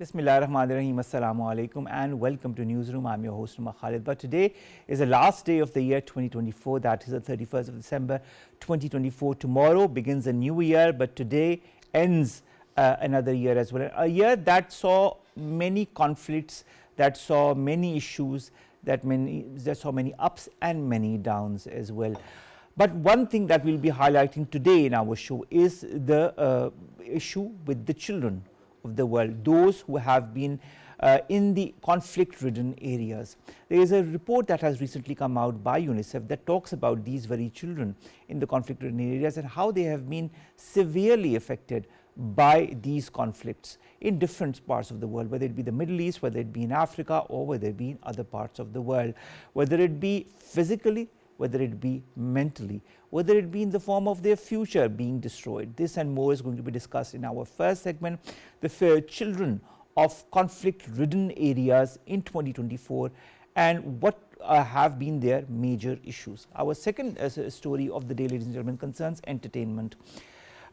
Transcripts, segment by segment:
Bismillahirrahmanirrahim. Assalamu alaikum and welcome to Newsroom. I'm your host Omar Khalid. But today is the last day of the year 2024. That is the 31st of December 2024. Tomorrow begins a new year, but today ends another year as well. A year that saw many conflicts, that saw many issues, that saw many ups and many downs as well. But one thing that we'll be highlighting today in our show is the issue with the children of the world, those who have been in the conflict-ridden areas. There is a report that has recently come out by UNICEF that talks about these very children in the conflict-ridden areas and how they have been severely affected by these conflicts in different parts of the world, whether it be the Middle East, whether it be in Africa, or whether it be in other parts of the world, whether it be physically, whether it be mentally, whether it be in the form of their future being destroyed. This and more is going to be discussed in our first segment, the children of conflict-ridden areas in 2024 and what have been their major issues. Our second story of the day, ladies and gentlemen, concerns entertainment.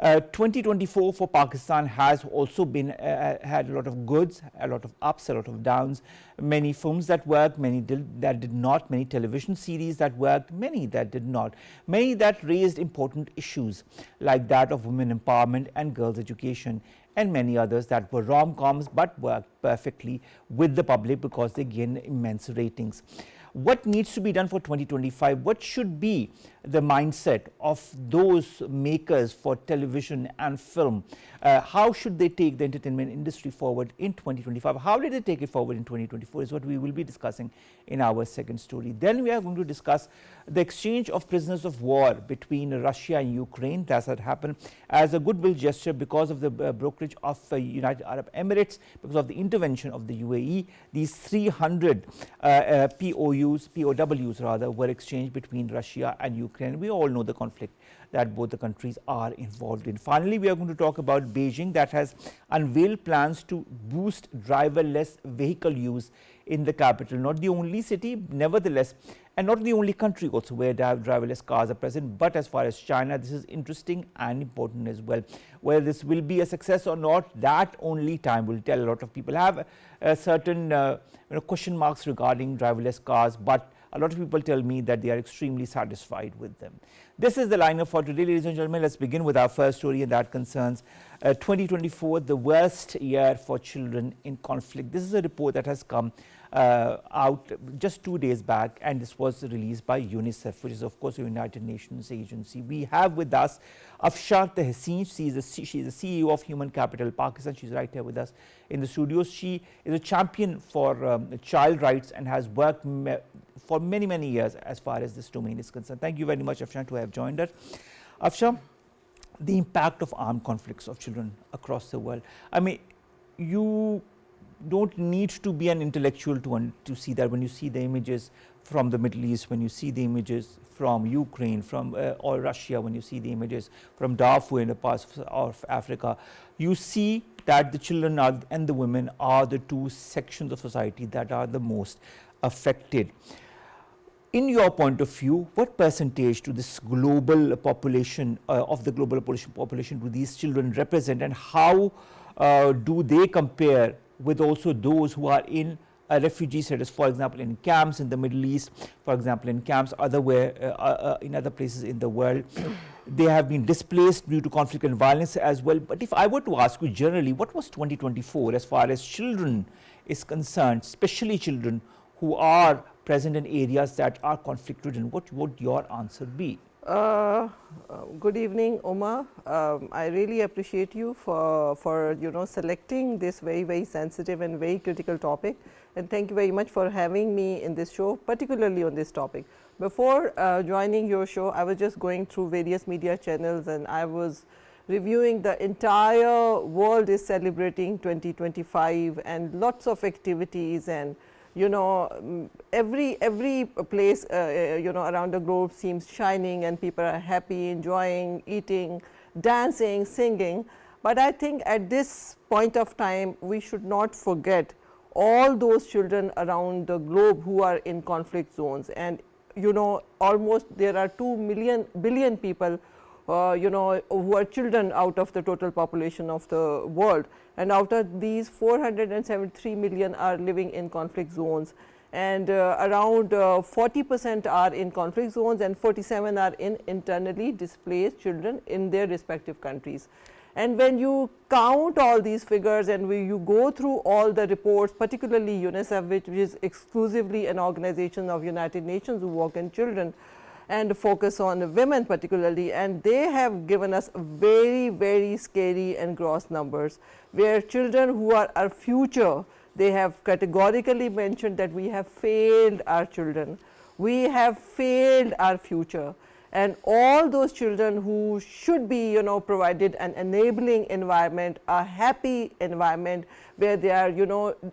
2024 for Pakistan has also been had a lot of goods, a lot of ups, a lot of downs, many films that worked, many that did not, many television series that worked, many that did not, many that raised important issues like that of women empowerment and girls education, and many others that were rom-coms but worked perfectly with the public because they gained immense ratings. What needs to be done for 2025? What should be the mindset of those makers for television and film? How should they take the entertainment industry forward in 2025? How did they take it forward in 2024 is what we will be discussing in our second story. Then we are going to discuss the exchange of prisoners of war between Russia and Ukraine. That had happened as a goodwill gesture because of the brokerage of United Arab Emirates, because of the intervention of the UAE. These 300 POWs rather were exchanged between Russia and Ukraine. We all know the conflict that both the countries are involved in. Finally, we are going to talk about Beijing that has unveiled plans to boost driverless vehicle use in the capital. Not the only city, nevertheless, and not the only country also where driverless cars are present, but as far as China, this is interesting and important as well. Whether this will be a success or not, that only time will tell. A lot of people have certain question marks regarding driverless cars, but a lot of people tell me that they are extremely satisfied with them. This is the lineup for today, ladies and gentlemen. Let's begin with our first story, and that concerns 2024, the worst year for children in conflict. This is a report that has come out just 2 days back, and this was released by UNICEF, which is of course a United Nations agency. We have with us Afshan Tehseen. She is the CEO of Human Capital Pakistan. She's right here with us in the studios. She is a champion for child rights and has worked for many years as far as this domain is concerned. Thank you very much, Afshan, to have joined us. Afshan, the impact of armed conflicts of children across the world. I mean, you don't need to be an intellectual to see that. When you see the images from the Middle East, when you see the images from Ukraine, from or Russia, when you see the images from Darfur in the parts of Africa, you see that the children and the women are the two sections of society that are the most affected. In your point of view, what percentage to this global population, of the global population, do these children represent, and how do they compare with also those who are in a refugee status, for example, in camps in the Middle East, for example, in camps in other places in the world? They have been displaced due to conflict and violence as well. But if I were to ask you generally, what was 2024 as far as children is concerned, especially children who are present in areas that are conflict-ridden, what would your answer be? Good evening, Omar. I really appreciate you for selecting this very sensitive and very critical topic, and thank you very much for having me in this show, particularly on this topic. Before joining your show, I was just going through various media channels, and I was reviewing the entire world is celebrating 2025 and lots of activities, and every place around the globe seems shining, and people are happy, enjoying, eating, dancing, singing. But I think at this point of time, we should not forget all those children around the globe who are in conflict zones. And almost there are 2 billion people who are children out of the total population of the world. And out of these, 473 million are living in conflict zones, and around 40% are in conflict zones, and 47 are in internally displaced children in their respective countries. And when you count all these figures and you go through all the reports, particularly UNICEF, which is exclusively an organization of United Nations who work in children and focus on women particularly, and they have given us very, very scary and gross numbers, where children who are our future, they have categorically mentioned that we have failed our children, we have failed our future. And all those children who should be provided an enabling environment, a happy environment where they are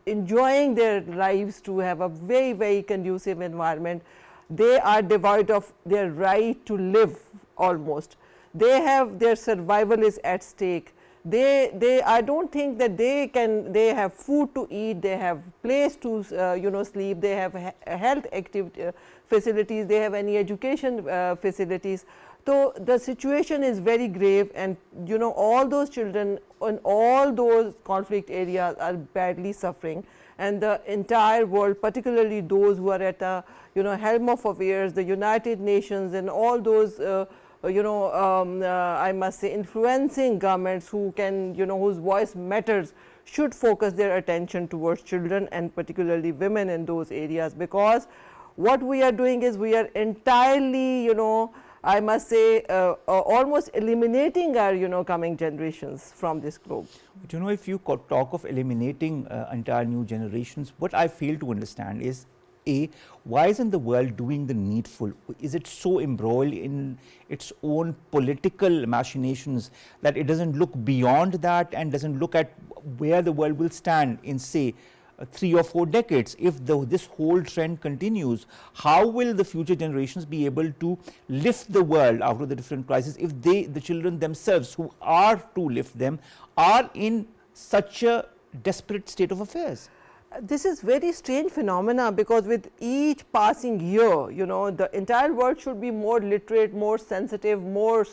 enjoying their lives to have a very, very conducive environment, they are devoid of their right to live almost. They have, their survival is at stake. I don't think that they have food to eat, they have place to sleep, they have health activity facilities, they have any education facilities. So the situation is very grave, and all those children in all those conflict areas are badly suffering, and the entire world, particularly those who are at the helm of affairs, the United Nations and all those I must say influencing governments who can whose voice matters, should focus their attention towards children and particularly women in those areas, because what we are doing is we are entirely I must say almost eliminating our coming generations from this globe. But if you talk of eliminating entire new generations, what I fail to understand is, why isn't the world doing the needful? Is it so embroiled in its own political machinations that it doesn't look beyond that and doesn't look at where the world will stand in, say, 3 or 4 decades? If this whole trend continues, how will the future generations be able to lift the world out of the different crises if the children themselves who are to lift them are in such a desperate state of affairs? This is very strange phenomena, because with each passing year, the entire world should be more literate, more sensitive, more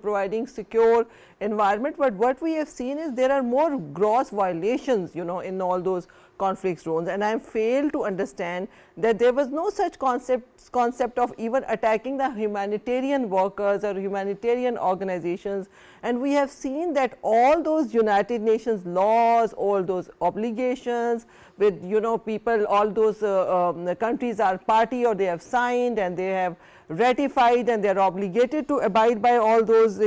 providing secure environment. But what we have seen is there are more gross violations in all those conflict zones, and I fail to understand that there was no such concept of even attacking the humanitarian workers or humanitarian organizations. And we have seen that all those United Nations laws, all those obligations with people, all those countries are party, or they have signed and they have ratified and they are obligated to abide by all those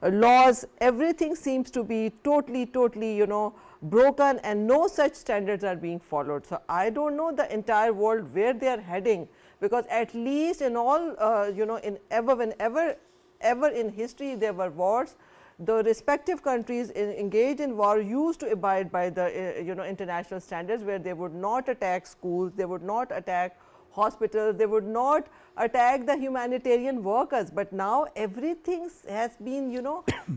laws. Everything seems to be totally broken, and no such standards are being followed. So I don't know the entire world where they are heading, because at least in all whenever in history there were wars, the respective countries engaged in war used to abide by the international standards, where they would not attack schools, they would not attack hospitals, they would not attack the humanitarian workers. But now everything has been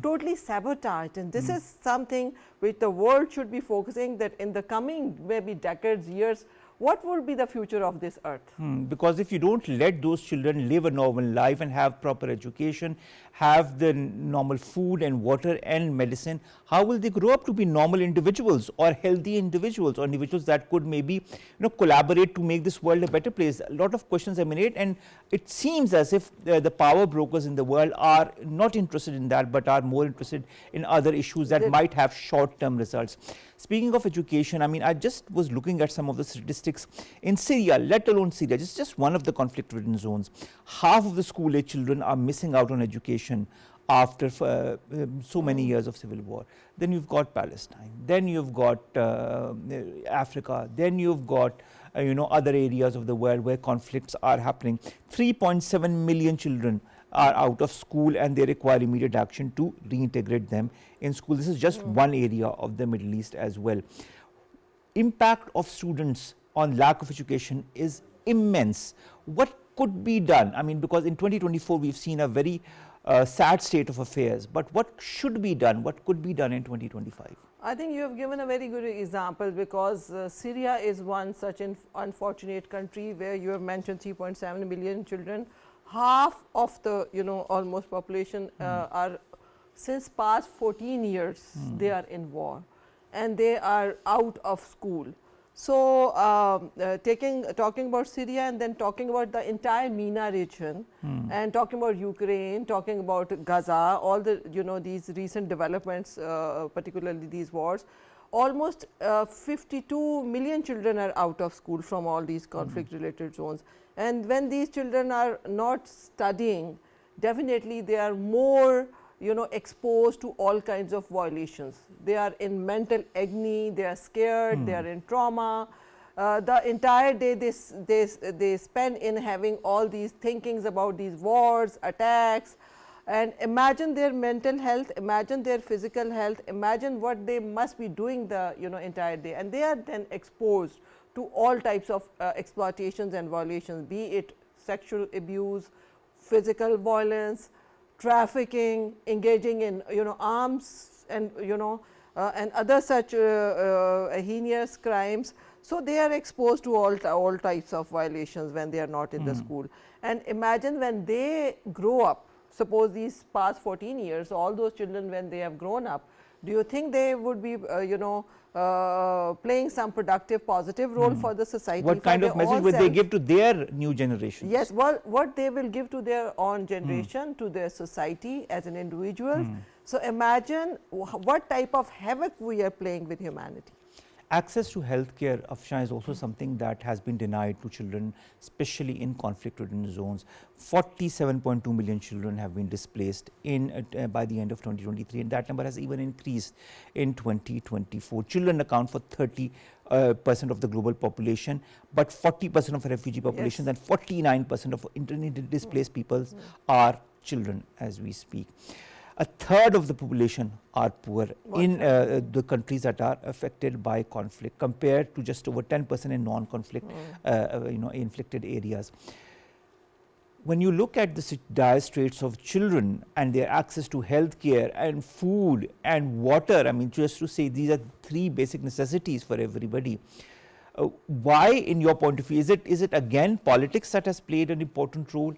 totally sabotaged, and this is something which the world should be focusing, that in the coming maybe decades, years, what will be the future of this earth? Because if you don't let those children live a normal life and have proper education, have the normal food and water and medicine, how will they grow up to be normal individuals or healthy individuals, or individuals that could maybe collaborate to make this world a better place? A lot of questions emanate, and it seems as if the power brokers in the world are not interested in that, but are more interested in other issues that might have short-term results. Speaking of education, I mean, I just was looking at some of the statistics in Syria, let alone Syria, just one of the conflict-ridden zones. Half of the school-age children are missing out on education after so many years of civil war. Then you've got Palestine, then you've got Africa, then you've got other areas of the world where conflicts are happening. 3.7 million children are out of school, and they require immediate action to reintegrate them in school. This is just one area of the Middle East as well. Impact of students on lack of education is immense. What could be done? I mean, because in 2024 we've seen a very sad state of affairs, but what should be done? What could be done in 2025? I think you have given a very good example, because Syria is one such an unfortunate country where you have mentioned 3.7 million children. half of the almost population are, since past 14 years they are in war and they are out of school. So, talking about Syria and then talking about the entire MENA region and talking about Ukraine, talking about Gaza, all the these recent developments, particularly these wars, almost 52 million children are out of school from all these conflict related zones. And when these children are not studying, definitely they are more exposed to all kinds of violations. They are in mental agony, they are scared, they are in trauma. The entire day they spend in having all these thinkings about these wars, attacks, and imagine their mental health, imagine their physical health, imagine what they must be doing the entire day, and they are then exposed to all types of exploitations and violations, be it sexual abuse, physical violence, trafficking, engaging in arms and and other such heinous crimes. So, they are exposed to all types of violations when they are not in the school. And imagine when they grow up, suppose these past 14 years, all those children when they have grown up, do you think they would be playing some productive positive role for the society? What kind of message would they give to their new generation? Yes, well, what they will give to their own generation, to their society as an individual. So, imagine what type of havoc we are playing with humanity. Access to healthcare, Afshan, is also something that has been denied to children, especially in conflict-ridden zones. 47.2 million children have been displaced by the end of 2023, and that number has even increased in 2024. Children account for 30% of the global population, but 40% of refugee populations and 49% of internally displaced peoples are children as we speak. A third of the population are poor in the countries that are affected by conflict, compared to just over 10% in non-conflict inflicted areas. When you look at the dire straits of children and their access to health care and food and water, I mean, just to say these are three basic necessities for everybody. Why, in your point of view, is it again politics that has played an important role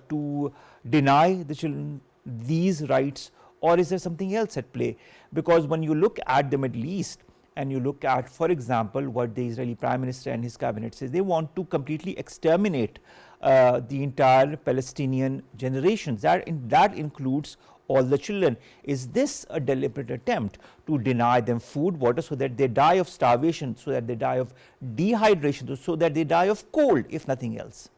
to deny the children these rights, or is there something else at play? Because when you look at the Middle East and you look at, for example, what the Israeli Prime Minister and his cabinet says, they want to completely exterminate the entire Palestinian generations. That includes all the children. Is this a deliberate attempt to deny them food, water, so that they die of starvation, so that they die of dehydration, so that they die of cold, if nothing else?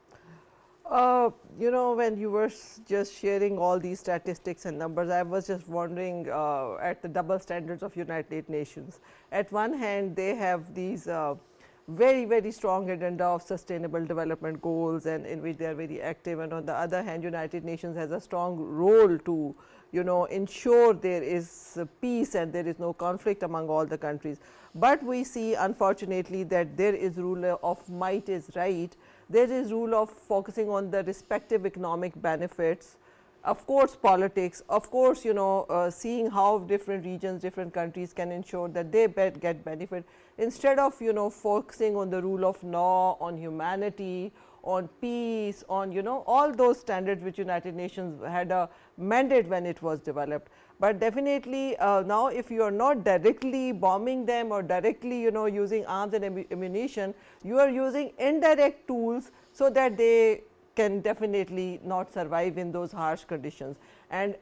When you were just sharing all these statistics and numbers, I was just wondering at the double standards of United Nations. At one hand, they have these very, very strong agenda of sustainable development goals, and in which they are very active, and on the other hand, United Nations has a strong role to ensure there is peace and there is no conflict among all the countries. But we see, unfortunately, that there is rule of might is right. There is rule of focusing on the respective economic benefits, of course politics, of course seeing how different regions, different countries can ensure that they get benefit, instead of focusing on the rule of law, on humanity, on peace, on all those standards which United Nations had a mandate when it was developed. But definitely now, if you are not directly bombing them or directly using arms and ammunition, you are using indirect tools so that they can definitely not survive in those harsh conditions. And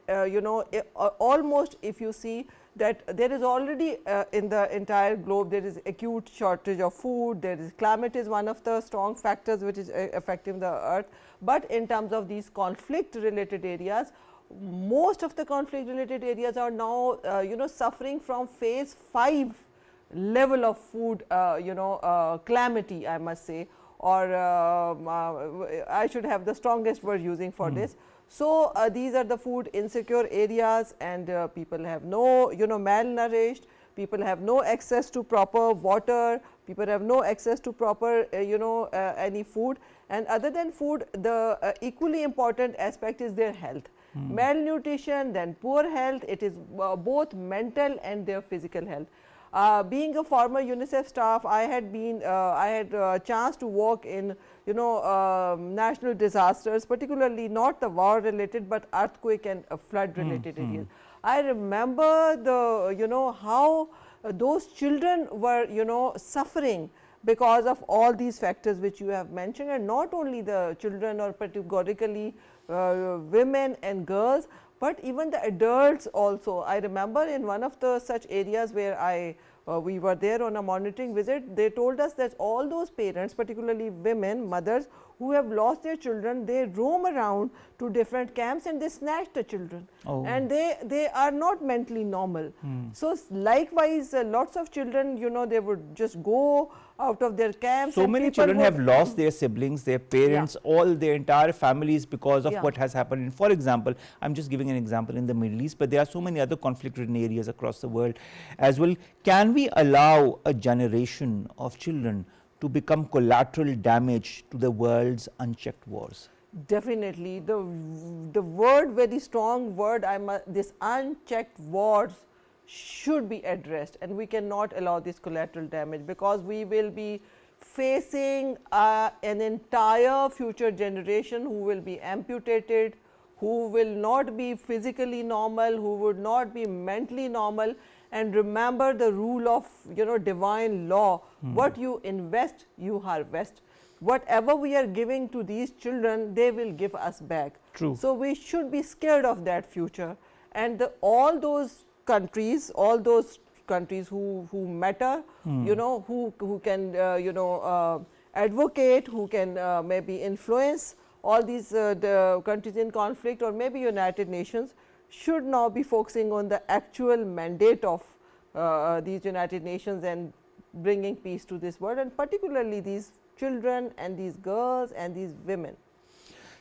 almost, if you see that there is already in the entire globe, there is acute shortage of food, there is climate is one of the strong factors which is affecting the earth. But in terms of these conflict related areas, most of the conflict related areas are now suffering from phase 5 level of food calamity, I must say, or I should have the strongest word using for this. So, these are the food insecure areas, and people have no malnourished, people have no access to proper water, people have no access to proper any food. And other than food, the equally important aspect is their health. Malnutrition, then poor health, it is both mental and their physical health. Being a former UNICEF staff, I had a chance to work in, national disasters, particularly not the war related, but earthquake and flood related areas. I remember how those children were, suffering because of all these factors which you have mentioned, and not only the children or categorically women and girls, but even the adults also. I remember in one of the such areas where we were there on a monitoring visit, they told us that all those parents, particularly women, mothers who have lost their children, they roam around to different camps and they snatch the children. Oh. And they are not mentally normal. So likewise, lots of children, they would just go out of their camps. So many children have lost their siblings, their parents, all their entire families because of what has happened. And for example, I'm just giving an example in the Middle East, but there are so many other conflict-ridden areas across the world as well. Can we allow a generation of children to become collateral damage to the world's unchecked wars? Definitely. The word, very strong word, this unchecked wars should be addressed, and we cannot allow this collateral damage, because we will be facing an entire future generation who will be amputated, who will not be physically normal, who would not be mentally normal. And remember the rule of divine law, what you invest, you harvest. Whatever we are giving to these children, they will give us back. True. So we should be scared of that future. And all those countries who matter, who can advocate, who can maybe influence all these the countries in conflict, or maybe United Nations, should now be focusing on the actual mandate of these United Nations and bringing peace to this world, and particularly these children and these girls and these women.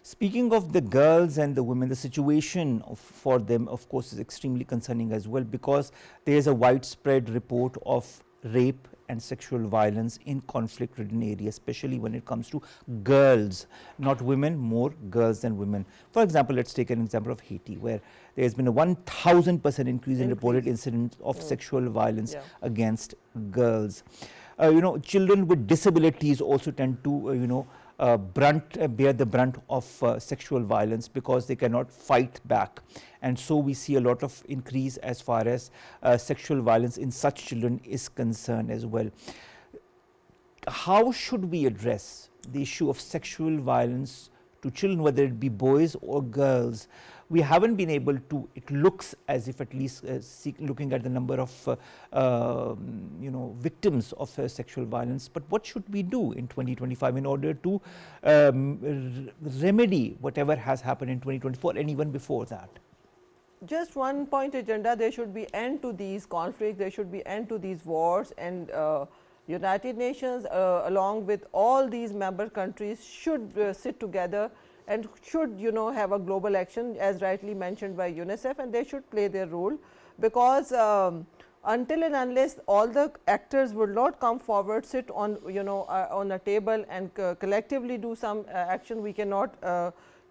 Speaking of the girls and the women, the situation for them, of course, is extremely concerning as well, because there is a widespread report of rape and sexual violence in conflict-ridden areas, especially when it comes to girls, not women, more girls than women. For example, let's take an example of Haiti, where there has been a 1000% increase in reported incidents of sexual violence against girls. Children with disabilities also tend to, bear the brunt of sexual violence because they cannot fight back. And so we see a lot of increase as far as sexual violence in such children is concerned as well. How should we address the issue of sexual violence to children, whether it be boys or girls? We haven't been able to, it looks as if, at least looking at the number of victims of sexual violence, but what should we do in 2025 in order to remedy whatever has happened in 2024 and even before that? Just one point agenda, there should be end to these conflicts, there should be end to these wars, and United Nations along with all these member countries should sit together and should have a global action, as rightly mentioned by UNICEF, and they should play their role, because until and unless all the actors will not come forward, sit on on a table and collectively do some action, we cannot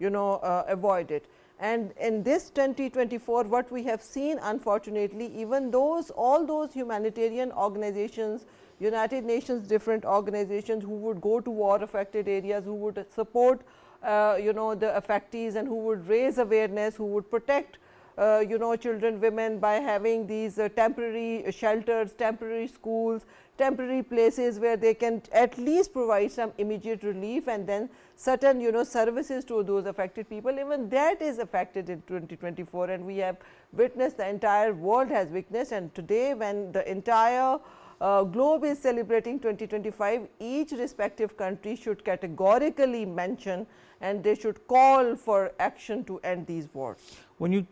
avoid it. And in this 2024, what we have seen, unfortunately, even all those humanitarian organizations, United Nations different organizations who would go to war affected areas, who would support the affectees, and who would raise awareness, who would protect children, women, by having these temporary shelters, temporary schools, temporary places where they can at least provide some immediate relief, and then certain services to those affected people. Even that is affected in 2024, and we have witnessed, the entire world has witnessed. And today, when the entire globe is celebrating 2025, each respective country should categorically mention, and they should call for action to end these wars. When you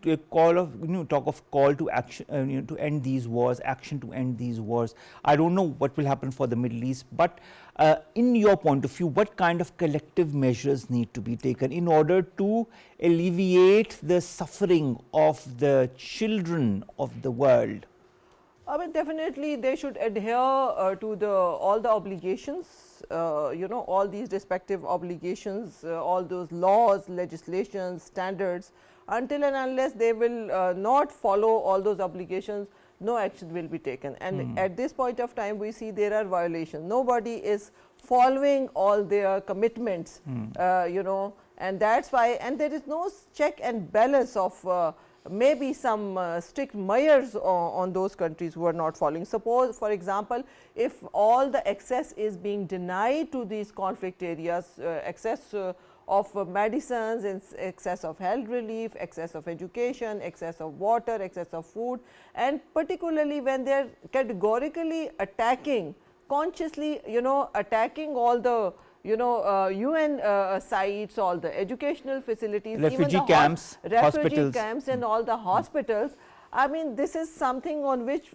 talk of call to action, to end these wars, action to end these wars, I don't know what will happen for the Middle East, but in your point of view, what kind of collective measures need to be taken in order to alleviate the suffering of the children of the world? I mean, definitely they should adhere to all the obligations, all these respective obligations, all those laws, legislations, standards. Until and unless they will not follow all those obligations, no action will be taken. And at this point of time, we see there are violations. Nobody is following all their commitments, you know, and that's why, and there is no check and balance of maybe some strict measures on those countries who are not following. Suppose, for example, if all the access is being denied to these conflict areas, access of medicines, excess of health relief, excess of education, excess of water, excess of food, and particularly when they are categorically attacking, consciously, you know, attacking all the, you know, UN sites, all the educational facilities, refugee even the camps, refugee hospitals. camps and all the hospitals. I mean, this is something on which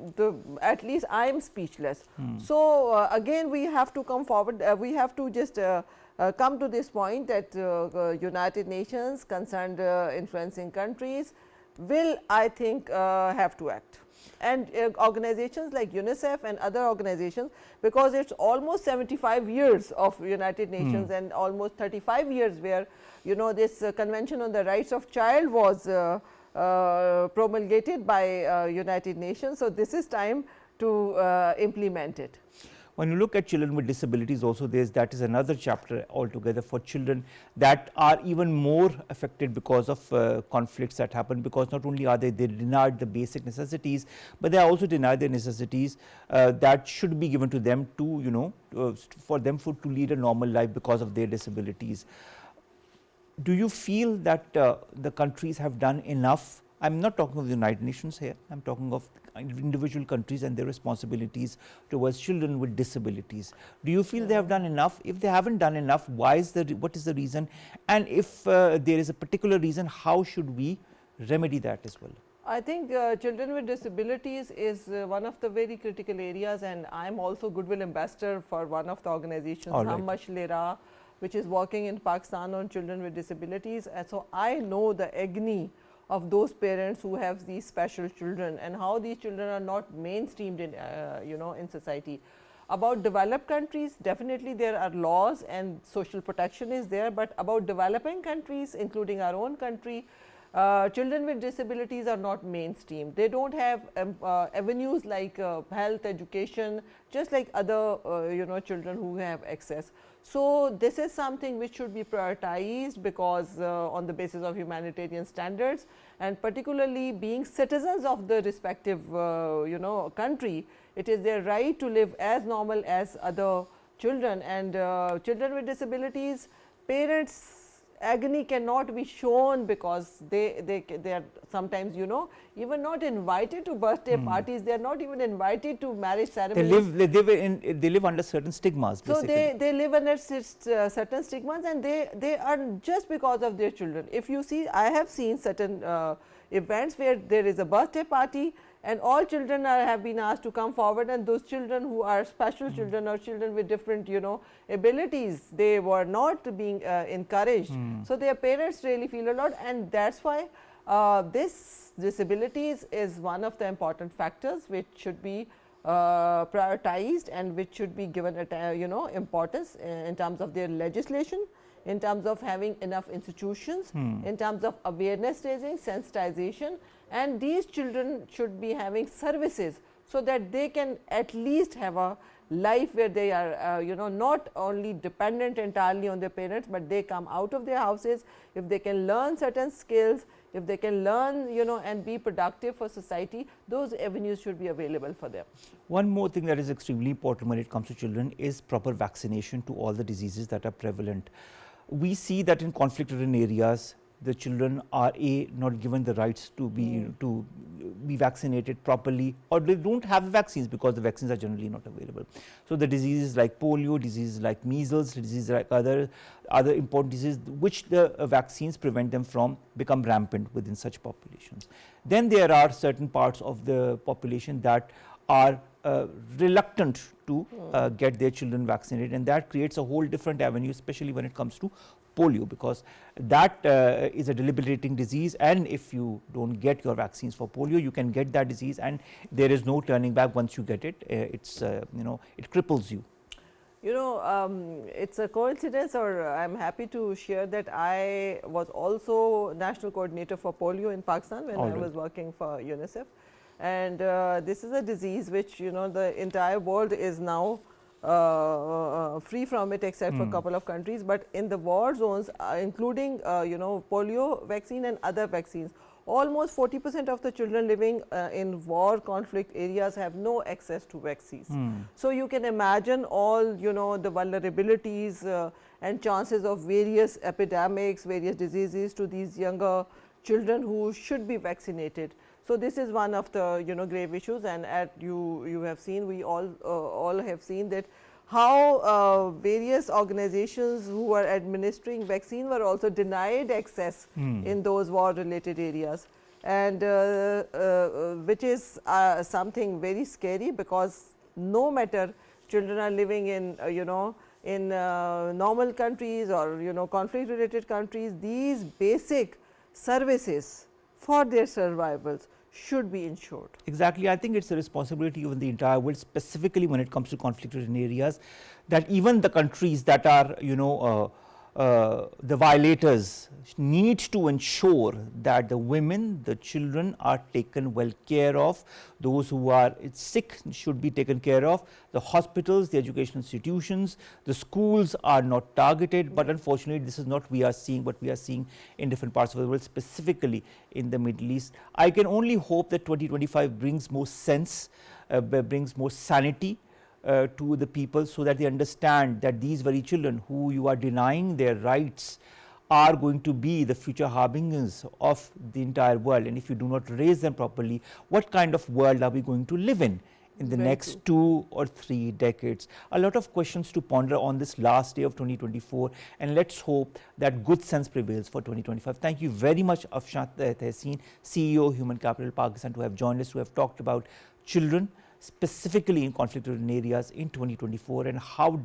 at least I am speechless. So, again we have to come forward, we have to just come to this point that United Nations, concerned influencing countries will, I think, have to act. And organizations like UNICEF and other organizations, because it is almost 75 years of United Nations and almost 35 years where, you know, this Convention on the Rights of Child was promulgated by United Nations. So, this is time to implement it. When you look at children with disabilities also, that is another chapter altogether for children that are even more affected because of conflicts that happen, because not only are they denied the basic necessities, but they are also denied the necessities that should be given to them to, you know, for them to lead a normal life because of their disabilities. Do you feel that the countries have done enough? I am not talking of the United Nations here, I am talking of individual countries and their responsibilities towards children with disabilities. Do you feel they have done enough? If they haven't done enough, why is what is the reason? And if there is a particular reason, how should we remedy that as well? I think children with disabilities is one of the very critical areas, and I am also Goodwill Ambassador for one of the organizations, Lera, which is working in Pakistan on children with disabilities. And so, I know the agony of those parents who have these special children and how these children are not mainstreamed in, you know, in society. About developed countries, definitely there are laws and social protection is there, but about developing countries, including our own country, children with disabilities are not mainstream. They do not have avenues like health, education, just like other you know, children who have access. So, this is something which should be prioritized, because on the basis of humanitarian standards, and particularly being citizens of the respective you know, country, it is their right to live as normal as other children. And children with disabilities, parents' agony cannot be shown, because they are sometimes, you know, even not invited to birthday parties, they are not even invited to marriage ceremonies. They live under certain stigmas, basically. So, they live under certain stigmas, and they are just because of their children. If you see, I have seen certain events where there is a birthday party and all children have been asked to come forward, and those children who are special children or children with different, you know, abilities, they were not being encouraged. So, their parents really feel a lot, and that is why this disabilities is one of the important factors which should be prioritized and which should be given you know, importance in terms of their legislation, in terms of having enough institutions, in terms of awareness raising, sensitization, and these children should be having services, so that they can at least have a life where they are you know, not only dependent entirely on their parents, but they come out of their houses. If they can learn certain skills, if they can learn, you know, and be productive for society, those avenues should be available for them. One more thing that is extremely important when it comes to children is proper vaccination to all the diseases that are prevalent. We see that in conflict-ridden areas, the children are not given the rights to be vaccinated properly, or they do not have the vaccines because the vaccines are generally not available. So, the diseases like polio, diseases like measles, diseases like other important diseases which the vaccines prevent them from become rampant within such populations. Then there are certain parts of the population that are reluctant to get their children vaccinated, and that creates a whole different avenue, especially when it comes to polio, because that is a debilitating disease, and if you do not get your vaccines for polio, you can get that disease and there is no turning back once you get it. It's you know, it cripples you. You know, it's a coincidence, or I'm happy to share that I was also national coordinator for polio in Pakistan when I was working for UNICEF. And this is a disease which, the entire world is now free from it except for a couple of countries. But in the war zones, including, polio vaccine and other vaccines, almost 40% of the children living in war conflict areas have no access to vaccines. So you can imagine all, the vulnerabilities and chances of various epidemics, various diseases to these younger children who should be vaccinated. So this is one of the, grave issues, and at you have seen, we all have seen that how various organizations who are administering vaccine were also denied access in those war related areas, and which is something very scary, because no matter children are living in in normal countries or conflict related countries, these basic services for their survivals should be ensured. Exactly. I think it's a responsibility of the entire world, specifically when it comes to conflict-ridden areas, that even the countries that are, the violators need to ensure that the women, the children are taken well care of. Those who are sick should be taken care of. The hospitals, the educational institutions, the schools are not targeted. But unfortunately, this is not what we are seeing in different parts of the world, specifically in the Middle East. I can only hope that 2025 brings more sense, brings more sanity to the people, so that they understand that these very children who you are denying their rights are going to be the future harbingers of the entire world. And if you do not raise them properly, what kind of world are we going to live in the next 2 or 3 decades? A lot of questions to ponder on this last day of 2024, and let's hope that good sense prevails for 2025. Thank you very much, Afshan Tehseen, CEO, Human Capital Pakistan, to have joined us, to have talked about children, specifically in conflict-ridden areas in 2024, and how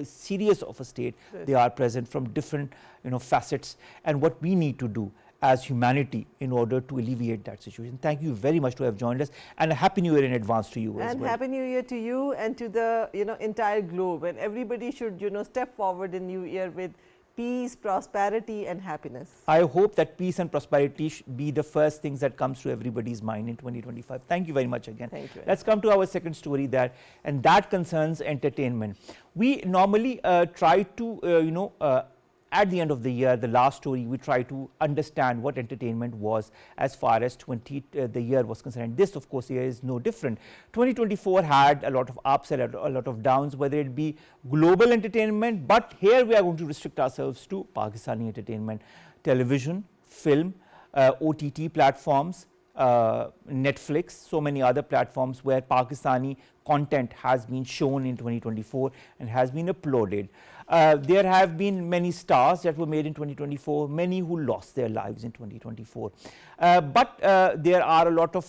serious of a state they are present from different facets, and what we need to do as humanity in order to alleviate that situation. Thank you very much to have joined us, and a Happy New Year in advance to you as well. And Happy New Year to you and to the entire globe, and everybody should step forward in New Year with peace, prosperity and happiness. I hope that peace and prosperity should be the first things that comes to everybody's mind in 2025. Thank you very much again. Thank you. Let's come to our second story there, and that concerns entertainment. We normally try to, at the end of the year, the last story, we try to understand what entertainment was as far as the year was concerned. This, of course, year is no different. 2024 had a lot of ups and a lot of downs, whether it be global entertainment, but here we are going to restrict ourselves to Pakistani entertainment, television, film, OTT platforms, Netflix, so many other platforms where Pakistani content has been shown in 2024 and has been uploaded. There have been many stars that were made in 2024, many who lost their lives in 2024. But there are a lot of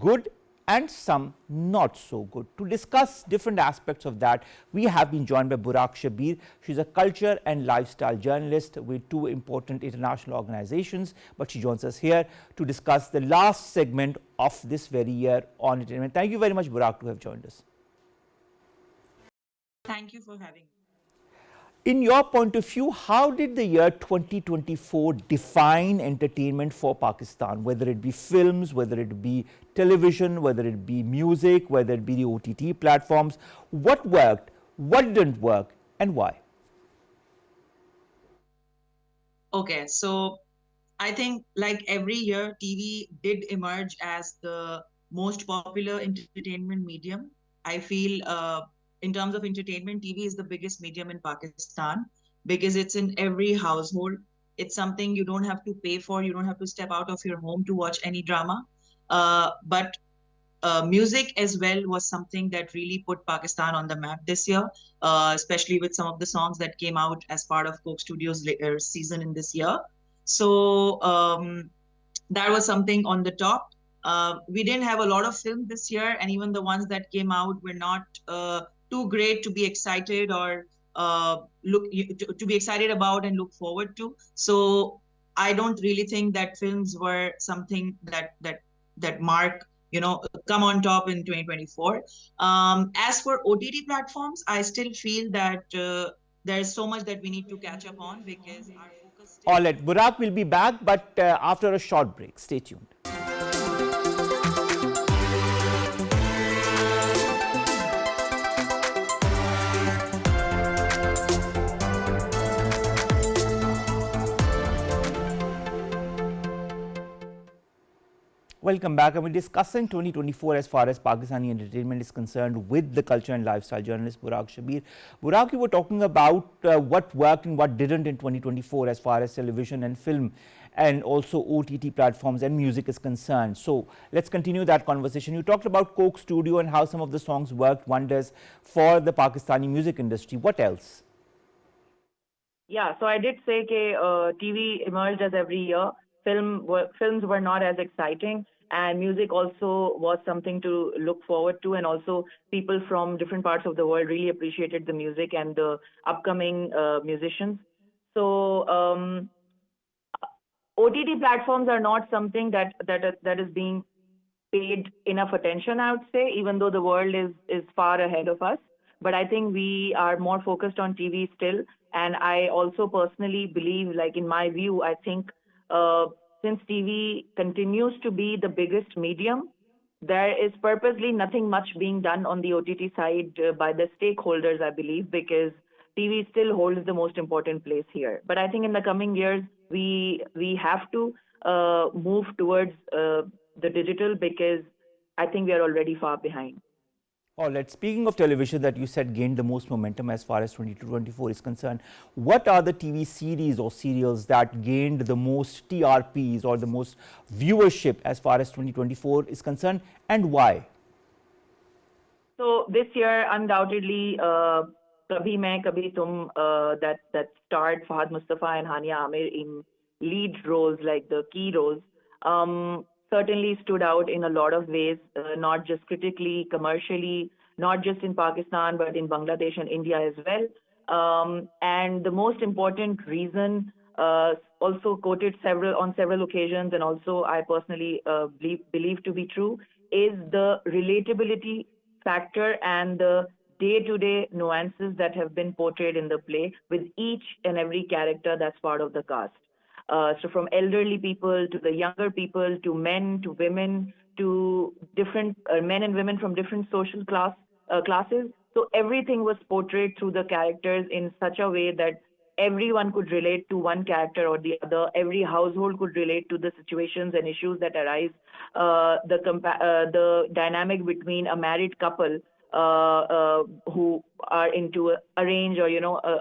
good and some not so good. To discuss different aspects of that, we have been joined by Buraq Shabbir. She's a culture and lifestyle journalist with 2 important international organizations, but she joins us here to discuss the last segment of this very year on entertainment. Thank you very much, Buraq, to have joined us. Thank you for having me. In your point of view, how did the year 2024 define entertainment for Pakistan, whether it be films, whether it be television, whether it be music, whether it be the OTT platforms? What worked, what didn't work, and why? Okay, so I think like every year, TV did emerge as the most popular entertainment medium. I feel in terms of entertainment, TV is the biggest medium in Pakistan because it's in every household. It's something you don't have to pay for. You don't have to step out of your home to watch any drama. But music as well was something that really put Pakistan on the map this year, especially with some of the songs that came out as part of Coke Studio's season in this year. So that was something on the top. We didn't have a lot of films this year, and even the ones that came out were not too great to be excited or to be excited about and look forward to. So I don't really think that films were something that mark, come on top in 2024. As for OTT platforms, I still feel that there's so much that we need to catch up on because our focus. All right, Buraq will be back, but after a short break. Stay tuned. Welcome back. And we're discussing 2024 as far as Pakistani entertainment is concerned with the culture and lifestyle journalist Buraq Shabbir. Buraq, you were talking about what worked and what didn't in 2024 as far as television and film and also OTT platforms and music is concerned. So let's continue that conversation. You talked about cokestudio and how some of the songs worked wonders for the Pakistani music industry. What else? Yeah, so I did say that TV emerged as every year. Films were not as exciting, and music also was something to look forward to. And also, people from different parts of the world really appreciated the music and the upcoming musicians. So OTT platforms are not something that is being paid enough attention, I would say, even though the world is far ahead of us. But I think we are more focused on TV still. And I also personally believe, like in my view, I think since TV continues to be the biggest medium, there is purposely nothing much being done on the OTT side by the stakeholders, I believe, because TV still holds the most important place here. But I think in the coming years, we have to move towards the digital, because I think we are already far behind. All right, speaking of television that you said gained the most momentum as far as 2024 is concerned, what are the TV series or serials that gained the most TRPs or the most viewership as far as 2024 is concerned, and why? So this year, undoubtedly, kabhimainkabhitum that starred Fahad Mustafa and Hania Amir in lead roles, like the key roles, certainly stood out in a lot of ways, not just critically, commercially, not just in Pakistan, but in Bangladesh and India as well. And the most important reason, also quoted on several occasions, and also I personally believe to be true, is the relatability factor and the day-to-day nuances that have been portrayed in the play with each and every character that's part of the cast. So from elderly people to the younger people, to men, to women, to different men and women from different social classes. So everything was portrayed through the characters in such a way that everyone could relate to one character or the other. Every household could relate to the situations and issues that arise. The dynamic between a married couple who are into arrange or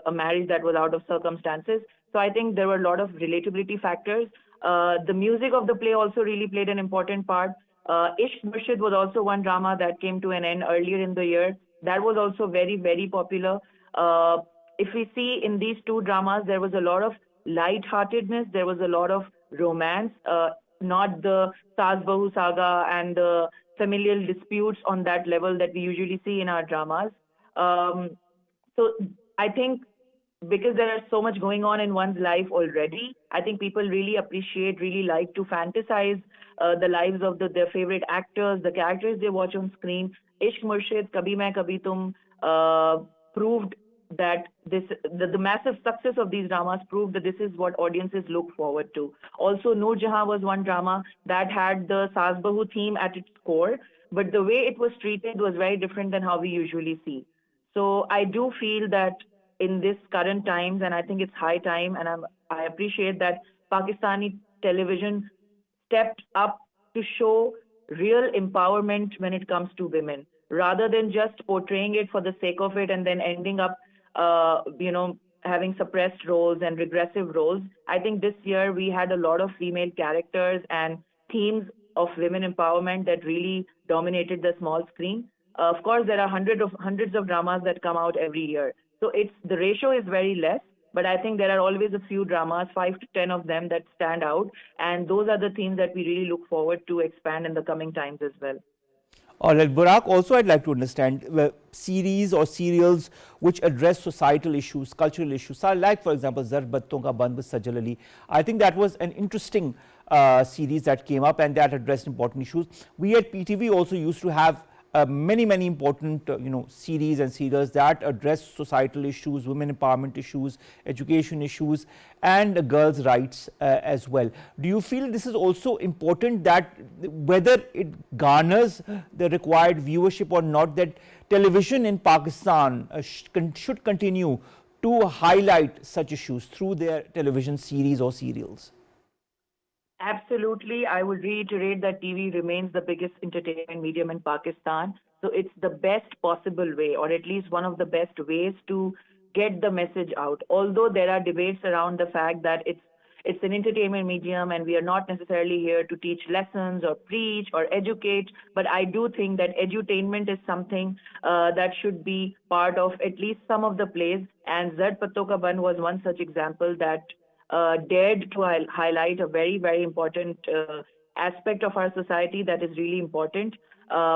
a marriage that was out of circumstances. So I think there were a lot of relatability factors. The music of the play also really played an important part. Ishq Murshid was also one drama that came to an end earlier in the year. That was also very, very popular. If we see in these two dramas, there was a lot of light-heartedness. There was a lot of romance, not the Saas Bahu saga and the familial disputes on that level that we usually see in our dramas. So I think because there is so much going on in one's life already, I think people really like to fantasize the lives of their favorite actors, the characters they watch on screen. Ishq Murshid, kabhimainkabhitum proved that the massive success of these dramas proved that this is what audiences look forward to. Also, Noorjahan was one drama that had the Saas Bahu theme at its core, but the way it was treated was very different than how we usually see. So I do feel that in this current times, and I think it's high time, and I appreciate that Pakistani television stepped up to show real empowerment when it comes to women, rather than just portraying it for the sake of it and then ending up, having suppressed roles and regressive roles. I think this year we had a lot of female characters and themes of women empowerment that really dominated the small screen. Of course, there are hundreds of dramas that come out every year. So the ratio is very less, but I think there are always a few dramas, 5 to 10 of them that stand out. And those are the themes that we really look forward to expand in the coming times as well. All right, Buraq, also I'd like to understand series or serials which address societal issues, cultural issues. So like, for example, Zar Batton Ka Band with Sajal Ali. I think that was an interesting series that came up and that addressed important issues. We at PTV also used to have many important series and serials that address societal issues, women empowerment issues, education issues, and girls' rights as well. Do you feel this is also important, that whether it garners the required viewership or not, that television in Pakistan should continue to highlight such issues through their television series or serials? Absolutely. I would reiterate that TV remains the biggest entertainment medium in Pakistan. So it's the best possible way, or at least one of the best ways to get the message out. Although there are debates around the fact that it's an entertainment medium and we are not necessarily here to teach lessons or preach or educate, but I do think that edutainment is something that should be part of at least some of the plays. And Zad Patto Ka Ban was one such example that dared to highlight a very, very important aspect of our society that is really important,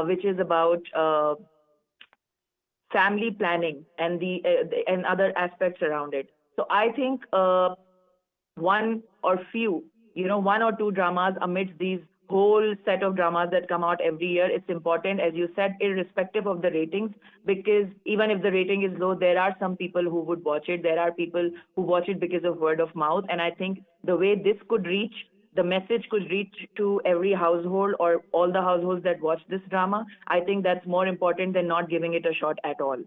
which is about family planning and and other aspects around it. So I think one or few, one or two dramas amidst these whole set of dramas that come out every year. It's important, as you said, irrespective of the ratings, because even if the rating is low, there are some people who would watch it. There are people who watch it because of word of mouth. And I think the way this could reach, the message could reach to every household or all the households that watch this drama, I think that's more important than not giving it a shot at all.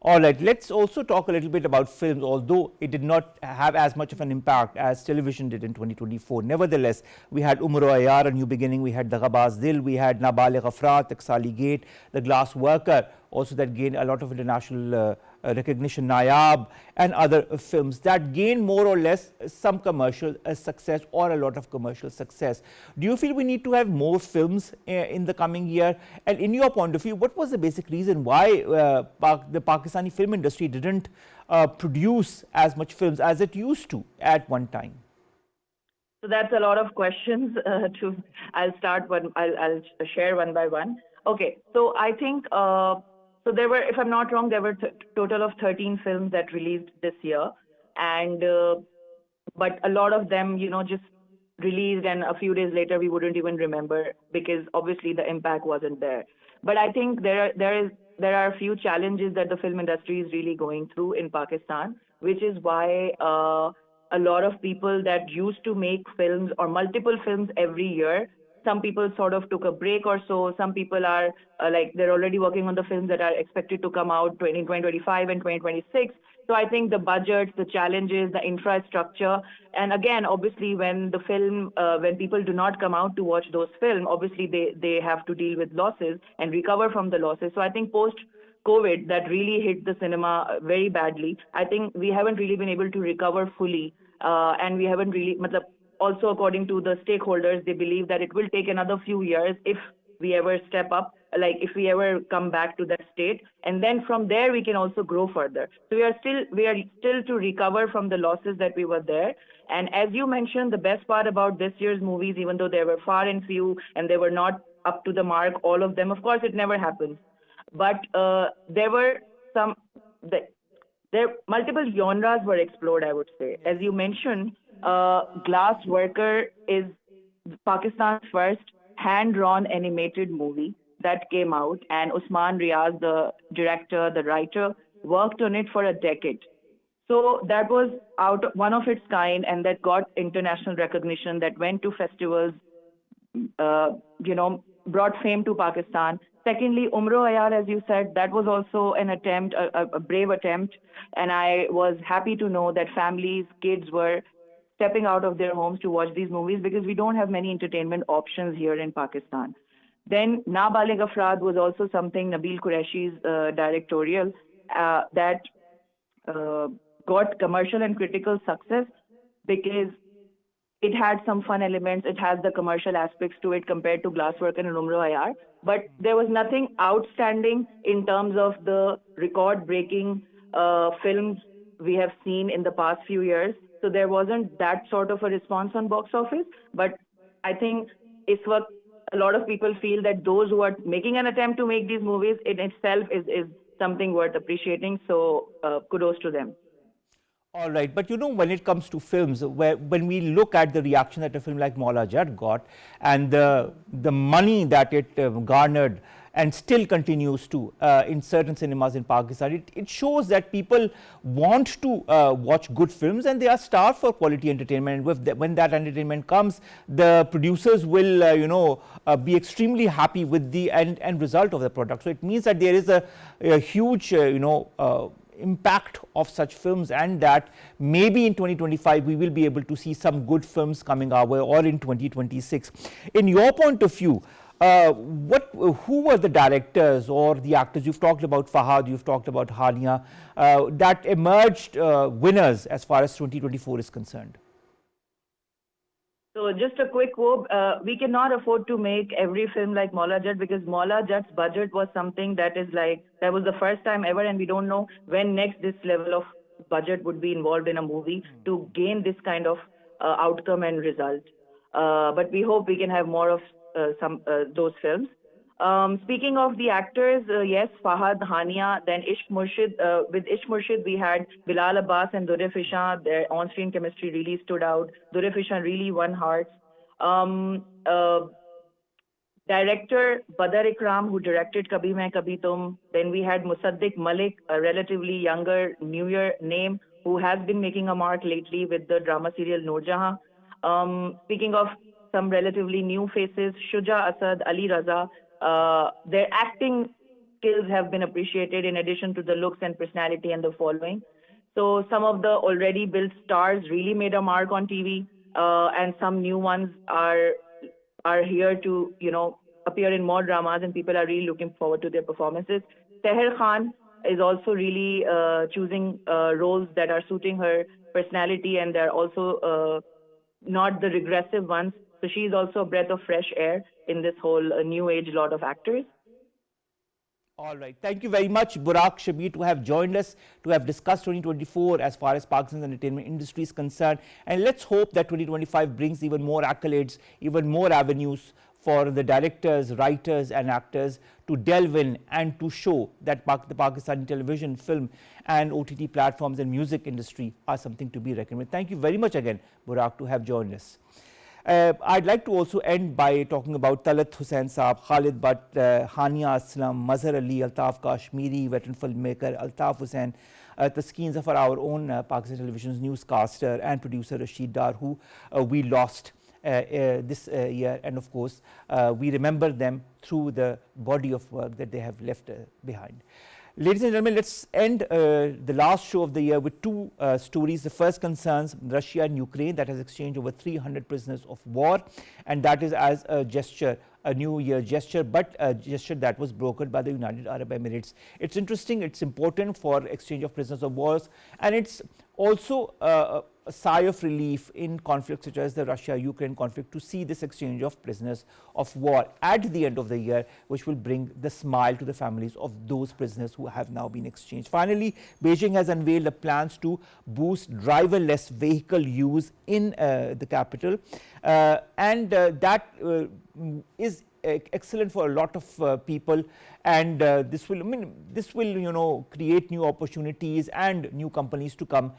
All right, let's also talk a little bit about films, although it did not have as much of an impact as television did in 2024. Nevertheless, we had Umar Ayar, A New Beginning, we had Daghabaz Dil, we had Nabaligh Afraad, Taksali Gate, The Glass Worker, also that gained a lot of international recognition, Nayab, and other films that gained more or less some commercial success or a lot of commercial success. Do you feel we need to have more films in the coming year? And in your point of view, what was the basic reason why the Pakistani film industry didn't produce as much films as it used to at one time? So that's a lot of questions. I'll start one. I'll share one by one. Okay, so I think so there were, if I'm not wrong, there were total of 13 films that released this year, and but a lot of them, just released, and a few days later we wouldn't even remember because obviously the impact wasn't there. But I think there are a few challenges that the film industry is really going through in Pakistan, which is why a lot of people that used to make films or multiple films every year, some people sort of took a break or so. Some people are they're already working on the films that are expected to come out in 2025 and 2026. So I think the budgets, the challenges, the infrastructure, and again, obviously, when people do not come out to watch those films, obviously they have to deal with losses and recover from the losses. So I think post-COVID, that really hit the cinema very badly. I think we haven't really been able to recover fully, and we haven't really, also according to the stakeholders, they believe that it will take another few years if we ever step up, if we ever come back to that state, and then from there we can also grow further. So we are still to recover from the losses that we were there. And as you mentioned, the best part about this year's movies, even though they were far and few and they were not up to the mark, all of them, of course it never happens, but there were multiple genres were explored, I would say. As you mentioned, Glass Worker is Pakistan's first hand-drawn animated movie that came out, and Usman Riaz, the director, the writer, worked on it for a decade. So that was one of its kind, and that got international recognition, that went to festivals, brought fame to Pakistan. Secondly, Umro Ayar, as you said, that was also an attempt, a brave attempt, and I was happy to know that families, kids were stepping out of their homes to watch these movies because we don't have many entertainment options here in Pakistan. Then Nabaligh Afraad was also something, Nabil Qureshi's directorial, that got commercial and critical success because it had some fun elements. It has the commercial aspects to it compared to Glasswork and Umro Ayar. But there was nothing outstanding in terms of the record-breaking films we have seen in the past few years. So there wasn't that sort of a response on box office. But I think it's what a lot of people feel, that those who are making an attempt to make these movies in itself is something worth appreciating. So kudos to them. All right, but when it comes to films, when we look at the reaction that a film like Maula Jat got and the money that it garnered and still continues to in certain cinemas in Pakistan, it shows that people want to watch good films and they are starved for quality entertainment. When that entertainment comes, the producers will be extremely happy with the end result of the product. So it means that there is a huge impact of such films, and that maybe in 2025 we will be able to see some good films coming our way, or in 2026. In your point of view, who were the directors or the actors? You've talked about Fahad, you've talked about Hania, that emerged winners as far as 2024 is concerned. So just a quick quote, we cannot afford to make every film like Maula Jat, because Maula Jat's budget was something that was the first time ever, and we don't know when next this level of budget would be involved in a movie to gain this kind of outcome and result. But we hope we can have more of those films. Speaking of the actors, yes, Fahad, Hania, then Ishq Murshid. With Ishq Murshid, we had Bilal Abbas and Durre Fishan. Their on-screen chemistry really stood out. Durre Fishan really won hearts. Director Badar Ikram, who directed Kabhimainkabhitum. Then we had Musaddiq Malik, a relatively younger, newer name, who has been making a mark lately with the drama serial Noorjahan. Speaking of some relatively new faces, Shuja Asad, Ali Raza. Their acting skills have been appreciated in addition to the looks and personality and the following. So some of the already built stars really made a mark on TV, and some new ones are here to, appear in more dramas, and people are really looking forward to their performances. Seher Khan is also really choosing roles that are suiting her personality, and they're also not the regressive ones. So she's also a breath of fresh air in this whole new age lot of actors. All right. Thank you very much, Buraq, Shabbir, to have joined us, to have discussed 2024 as far as Pakistan's entertainment industry is concerned. And let's hope that 2025 brings even more accolades, even more avenues for the directors, writers and actors to delve in and to show that the Pakistani television, film and OTT platforms and music industry are something to be reckoned with. Thank you very much again, Buraq, to have joined us. I'd like to also end by talking about Talat Hussain Saab, Khalid Butt, Hania Aslam, Mazhar Ali, Altaf Kashmiri, veteran filmmaker Altaf Hussain, Taskeen Zafar, our own Pakistan Television's newscaster and producer Rashid Dar, who we lost this year, and of course we remember them through the body of work that they have left behind. Ladies and gentlemen, let's end the last show of the year with two stories. The first concerns Russia and Ukraine, that has exchanged over 300 prisoners of war, and that is as a gesture, a New Year gesture, but a gesture that was brokered by the United Arab Emirates. It's interesting, it's important for exchange of prisoners of wars, and it's also a sigh of relief in conflicts such as the Russia-Ukraine conflict to see this exchange of prisoners of war at the end of the year, which will bring the smile to the families of those prisoners who have now been exchanged. Finally, Beijing has unveiled the plans to boost driverless vehicle use in the capital, and that is excellent for a lot of people, and this will create new opportunities and new companies to come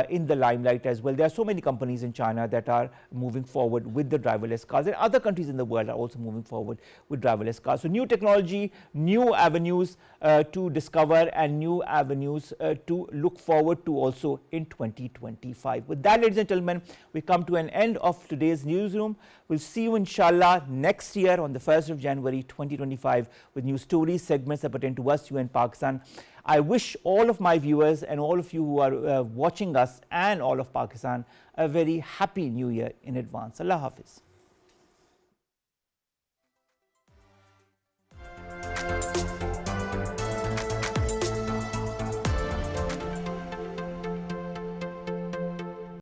in the limelight as well. There are so many companies in China that are moving forward with the driverless cars, and other countries in the world are also moving forward with driverless cars. So new technology, new avenues to discover, and new avenues to look forward to also in 2025. With that, ladies and gentlemen, we come to an end of today's newsroom. We'll see you inshallah next year on the 1st of January 2025 with new stories, segments that pertain to us, you and Pakistan. I wish all of my viewers and all of you who are watching us and all of Pakistan a very happy new year in advance. Allah Hafiz.